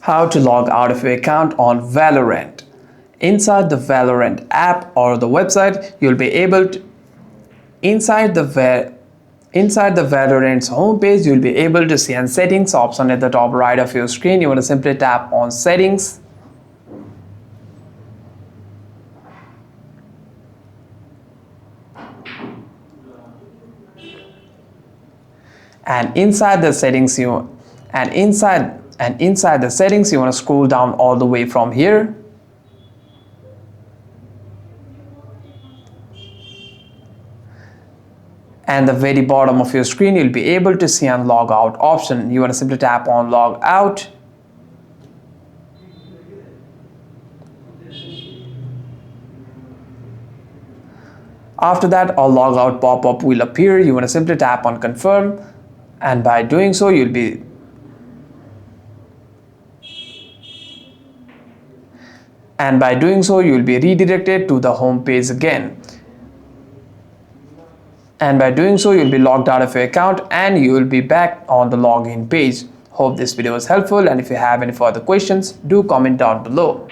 How to log out of your account on Valorant. Inside the Valorant app or the website, you'll be able to inside the Valorant's homepage, you'll be able to see an settings option at the top right of your screen. You want to simply tap on settings. And inside the settings you want to scroll down all the way from here. And the very bottom of your screen, you'll be able to see an logout option. You want to simply tap on logout. After that, a logout pop-up will appear. You want to simply tap on confirm, and by doing so you'll be redirected to the home page again. And by doing so, you'll be logged out of your account and you will be back on the login page. Hope this video was helpful, and if you have any further questions, do comment down below.